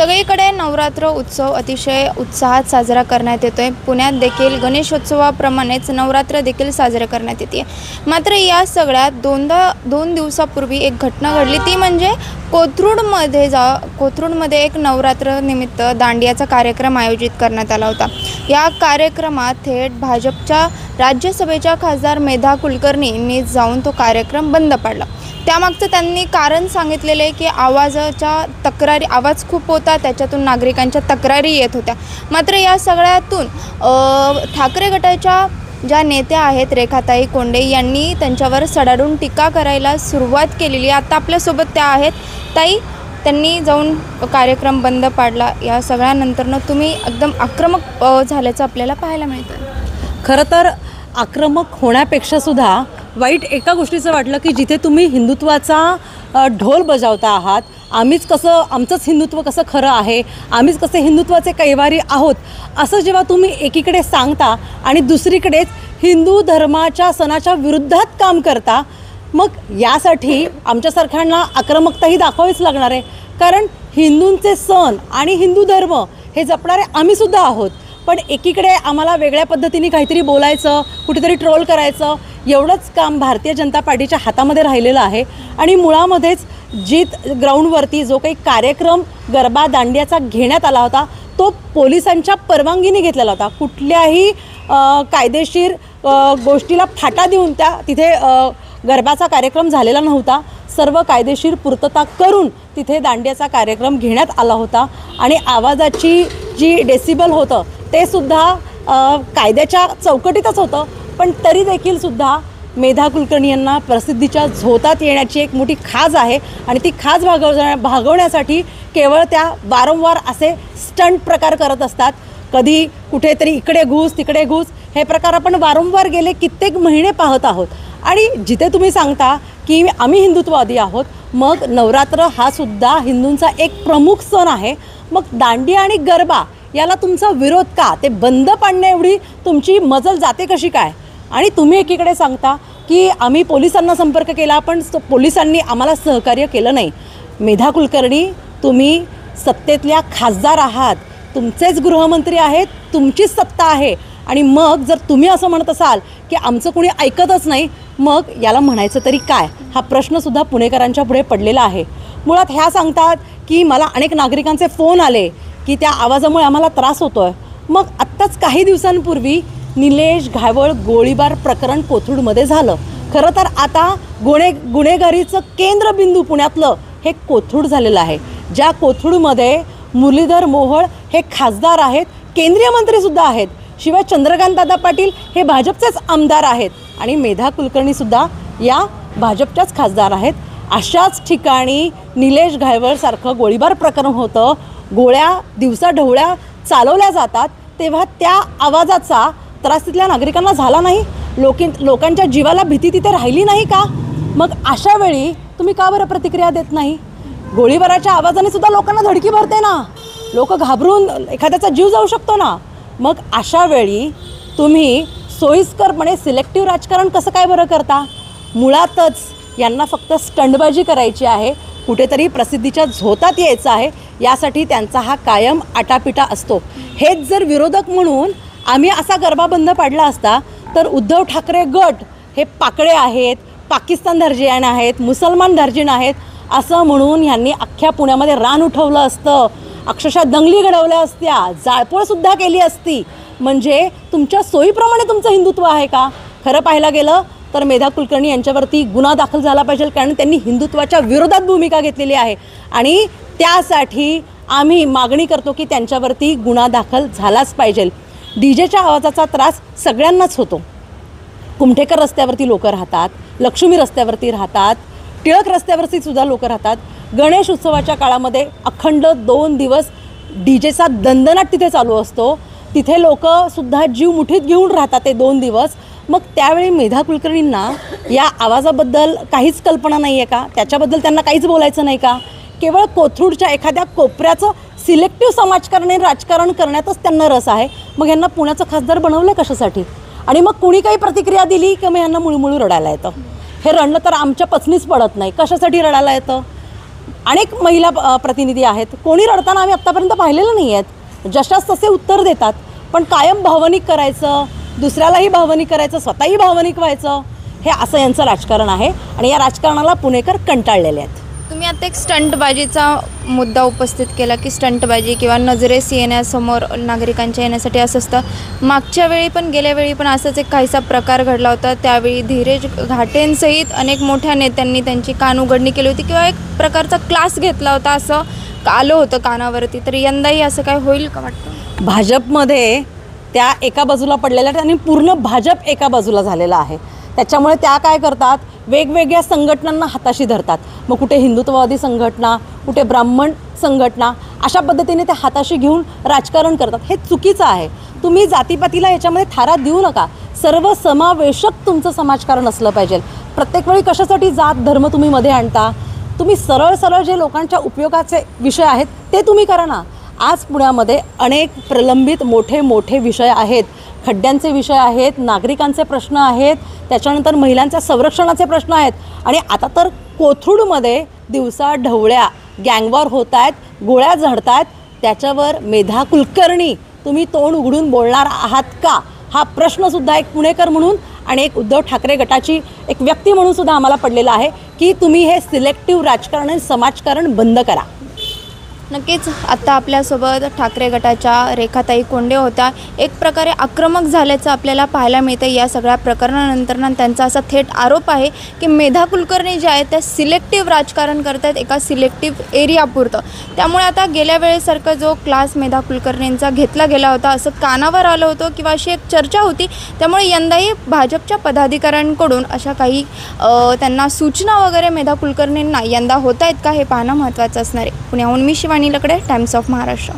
सगळीकडे नवरात्र उत्सव अतिशय उत्साहात साजरा करण्यात येतोय। पुण्यात देखील गणेशोत्सवाप्रमाणेच नवरात्र देखील साजरे करण्यात येते। मात्र या सगळ्यात दोन दिवसापूर्वी एक घटना घडली, ती म्हणजे कोथरूडमध्ये एक नवरात्र निमित्त दांडियाचा कार्यक्रम आयोजित करण्यात आला होता। या कार्यक्रमात थेट भाजपच्या राज्यसभेच्या खासदार मेधा कुलकर्णींनी जाऊन तो कार्यक्रम बंद पाडला। त्यामागचं त्यांनी कारण सांगितलेलं आहे की आवाज खूप होता, त्याच्यातून नागरिकांच्या तक्रारी येत होत्या। मात्र या सगळ्यातून ठाकरे गटाच्या ज्या नेत्या आहेत रेखाताई कोंडे यांनी त्यांच्यावर सडाडून टीका करायला सुरुवात केलेली आहे। आता आपल्यासोबत त्या आहेत। ताई, त्यांनी जाऊन कार्यक्रम बंद पाडला, या सगळ्यानंतरनं तुम्ही एकदम आक्रमक झाल्याचं आपल्याला पाहायला मिळतं। खरं तर आक्रमक होण्यापेक्षा सुद्धा वाईट एका गोष्टीचं वाटलं की जिथे तुम्ही हिंदुत्वाचा ढोल बजावता आहात, आमचंच हिंदुत्व कसं खरं आहे, आम्हीच कसे हिंदुत्वाचे कैवारी आहोत, असं जेव्हा तुम्ही एकीकडे सांगता आणि दुसरीकडेच हिंदू धर्माच्या सणाच्या विरुद्धात काम करता, मग यासाठी आमच्यासारख्यांना आक्रमकताही दाखवावीच लागणार आहे। कारण हिंदूंचे सण आणि हिंदू धर्म हे जपणारे आम्हीसुद्धा आहोत, पण एकीकडे आम्हाला वेगळ्या पद्धतीने काहीतरी बोलायचं, कुठेतरी ट्रोल करायचं, एवढंच काम भारतीय जनता पार्टीच्या हातामध्ये राहिलेलं आहे। आणि मुळामध्येच ग्राउंडवरती जो काही कार्यक्रम गरबा दांडियाचा घेण्यात आला होता, तो पोलिसांच्या परवानगीने घेतलेला होता। कुठल्याही कायदेशीर गोष्टीला फाटा देऊन तिथे गरबाचा कार्यक्रम झालेला नव्हता। सर्व कायदेशीर पूर्तता करून तिथे दांडियाचा कार्यक्रम घेण्यात आला होता आणि आवाजाची जी डेसिबल होतं ते सुद्धा कायद्याच्या चौकटीतच होतं, पण तरी देखील सुद्धा मेधा कुलकर्णी यांना प्रसिद्धीच्या झोतात येण्याची एक मोठी खाज आहे आणि ती खाज भागवण्यासाठी केवळ त्या वारंवार असे स्टंट प्रकार करत असतात। कधी कुठेतरी इकडे घुस तिकडे घुस, हे प्रकार आपण वारंवार गेले कित्येक महिने पाहत आहोत। आणि जिथे तुम्ही सांगता की आम्ही हिंदुत्ववादी आहोत, मग नवरात्र हा सुद्धा हिंदूंचा एक प्रमुख सण आहे, मग दांडिया आणि गरबा याला तुमचा विरोध का? ते बंद पाडण्या एवढी तुमची मजल जाते कशी काय? आणि तुम्ही एकीकडे सांगता की आम्ही पोलिसांना संपर्क केला, पण पोलिसांनी आम्हाला सहकार्य केलं नाही। मेधा कुलकर्णी, तुम्ही सत्तेतल्या खासदार आहात, तुमचेच गृहमंत्री आहेत, तुमचीच सत्ता आहे, आणि मग जर तुम्ही असं म्हणत असाल की आमचं कुणी ऐकतच नाही, मग याला म्हणायचं तरी काय? हा प्रश्नसुद्धा पुणेकरांच्या पुढे पडलेला आहे। मुळात ह्या सांगतात की मला अनेक नागरिकांचे फोन आले की त्या आवाजामुळे आम्हाला त्रास होतोय। मग आत्ताच काही दिवसांपूर्वी निलेश घायवळ गोळीबार प्रकरण कोथरूडमध्ये झालं। खरं तर आता गुन्हेगारीचं केंद्रबिंदू पुण्यातलं हे कोथरूड झालेलं आहे, ज्या कोथरूडमध्ये मुरलीधर मोहोळ हे खासदार आहेत, केंद्रीय मंत्रीसुद्धा आहेत, शिवाय चंद्रकांतदादा पाटील हे भाजपचेच आमदार आहेत आणि मेधा कुलकर्णीसुद्धा या भाजपच्याच खासदार आहेत। अशाच ठिकाणी निलेश घायवळसारखं गोळीबार प्रकरण होतं, गोळ्या दिवसाढवळ्या चालवल्या जातात, तेव्हा त्या आवाजाचा त्रास तिथल्या नागरिकांना झाला नाही, लोकांच्या जीवाला भीती तिथे राहिली नाही का? मग अशा वेळी तुम्ही का बरं प्रतिक्रिया देत नाही? गोळीबाराच्या आवाजाने सुद्धा लोकांना धडकी भरते ना, लोक घाबरून एखाद्याचा जीव जाऊ शकतो ना। मग अशा वेळी तुम्ही सोयीस्करपणे सिलेक्टिव्ह राजकारण कसं काय बरं करता? मुळातच यांना फक्त स्टंटबाजी करायची आहे, कुठेतरी प्रसिद्धीच्या झोतात यायचं आहे, यासाठी त्यांचा हा कायम आटापिटा असतो। हेच जर विरोधक म्हणून आम्ही असा गरबा बंद पाडला असता, तर उद्धव ठाकरे गट हे पाकडे आहेत, पाकिस्तान दर्जियान आहेत, मुसलमान दर्जिन आहेत असं म्हणून ह्यांनी अख्ख्या पुण्यामध्ये रान उठवलं असतं, अक्षरशः दंगली घडवल्या असत्या, जाळपोळसुद्धा केली असती। म्हणजे तुमच्या सोयीप्रमाणे तुमचं हिंदुत्व आहे का? खरं पाहायला गेलं तर मेधा कुलकर्णी यांच्यावरती गुन्हा दाखल झाला पाहिजे, कारण त्यांनी हिंदुत्वाच्या विरोधात भूमिका घेतलेली आहे आणि त्यासाठी आम्ही मागणी करतो की त्यांच्यावरती गुन्हा दाखल झालाच पाहिजे। डीजेच्या आवाजाचा त्रास सगळ्यांनाच होतो। कुमठेकर रस्त्यावरती लोक राहतात, लक्ष्मी रस्त्यावरती राहतात, टिळक रस्त्यावरती सुद्धा लोक राहतात। गणेश उत्सवाच्या काळामध्ये अखंड 2 दिवस डीजेचा दणदणाट तिथे चालू असतो, तिथे लोकसुद्धा जीव मुठीत घेऊन राहतात ते 2 दिवस। मग त्यावेळी मेधा कुलकर्णींना या आवाजाबद्दल काहीच कल्पना नाही आहे का? त्याच्याबद्दल त्यांना काहीच बोलायचं नाही का? केवळ कोथरूडच्या एखाद्या कोपऱ्याचं सिलेक्टिव्ह समाजकारण राजकारण करण्यातच त्यांना रस आहे। मग यांना पुण्याचं खासदार बनवलं कशासाठी? आणि मग कुणी काही प्रतिक्रिया दिली की मग यांना मुळमुळू रडायला येतं। हे रडलं तर आमच्या पचनीच पडत नाही, कशासाठी रडायला येतं? अनेक महिला प्रतिनिधी आहेत, कोणी रडताना आम्ही आत्तापर्यंत पाहिलेलं नाही आहेत. जशास तसे उत्तर देतात, पण कायम भावनिक करायचं, दुसऱ्यालाही भावनिक करायचं, स्वतःही भावनिक व्हायचं, हे असं यांचं राजकारण आहे आणि या राजकारणाला पुणेकर कंटाळलेले आहेत. तुम्ही आता एक स्टंटबाजीचा मुद्दा उपस्थित केला की स्टंटबाजी किंवा नजरेस येण्यासमोर नागरिकांच्या येण्यासाठी असं असतं. मागच्या वेळी पण गेल्या वेळी पण असंच एक काहीसा प्रकार घडला होता. त्यावेळी धीरज घाटेंसहित अनेक मोठ्या नेत्यांनी त्यांची कान उघडणी केली होती किंवा एक प्रकारचा क्लास घेतला होता असं आलं होतं कानावरती. तर यंदाही असं काय होईल का वाटतं? भाजपमध्ये त्या एका बाजूला पडलेल्या आहेत आणि पूर्ण भाजप एका बाजूला झालेला आहे. त्याच्यामुळे त्या काय करतात, वेगवेगळ्या संघटनांना हाताशी धरतात. मग कुठे हिंदुत्ववादी संघटना, कुठे ब्राह्मण संघटना, अशा पद्धतीने ते हाताशी घेऊन राजकारण करतात. हे चुकीचं आहे. तुम्ही जातीपातीला याच्यामध्ये थारा देऊ नका. सर्वसमावेशक तुमचं समाजकारण असलं पाहिजे. प्रत्येक वेळी कशासाठी जात धर्म तुम्ही मध्ये आणता? तुम्ही सरळ सरळ जे लोकांच्या उपयोगाचे विषय आहेत ते तुम्ही करा ना. आज पुण्यामध्ये अनेक प्रलंबित मोठे मोठे विषय आहेत. खड्ड्यांचे विषय आहेत, नागरिकांचे प्रश्न आहेत, त्याच्यानंतर महिलांच्या संरक्षणाचे प्रश्न आहेत आणि आता तर कोथरूडमध्ये दिवसा ढवळ्या गँगवॉर होत आहेत, गोळ्या झडत आहेत. त्याच्यावर मेधा कुलकर्णी तुम्ही तोंड उघडून बोलणार आहात का? हा प्रश्नसुद्धा एक पुणेकर म्हणून आणि एक उद्धव ठाकरे गटाची एक व्यक्ती म्हणून सुद्धा आम्हाला पडलेला आहे की तुम्ही हे सिलेक्टिव्ह राजकारण आणि समाजकारण बंद करा. नक्कीच आत्ता आपल्यासोबत ठाकरे गटाच्या रेखाताई कोंडे होत्या. एक प्रकारे आक्रमक झाल्याचं आपल्याला पाहायला मिळतं या सगळ्या प्रकरणानंतर. त्यांचा असा थेट आरोप आहे की मेधा कुलकर्णी ज्या आहेत त्या सिलेक्टिव्ह राजकारण करत आहेत एका सिलेक्टिव्ह एरियापुरतं. त्यामुळे आता गेल्या वेळेसारखा जो क्लास मेधा कुलकर्णींचा घेतला गेला होता असं कानावर आलं होतं किंवा अशी एक चर्चा होती. त्यामुळे यंदाही भाजपच्या पदाधिकाऱ्यांकडून अशा काही त्यांना सूचना वगैरे मेधा कुलकर्णींना यंदा होत आहेत का हे पाहणं महत्त्वाचं असणार आहे. पुण्याहून मी शिवानी लकडे, टाइम्स ऑफ महाराष्ट्र.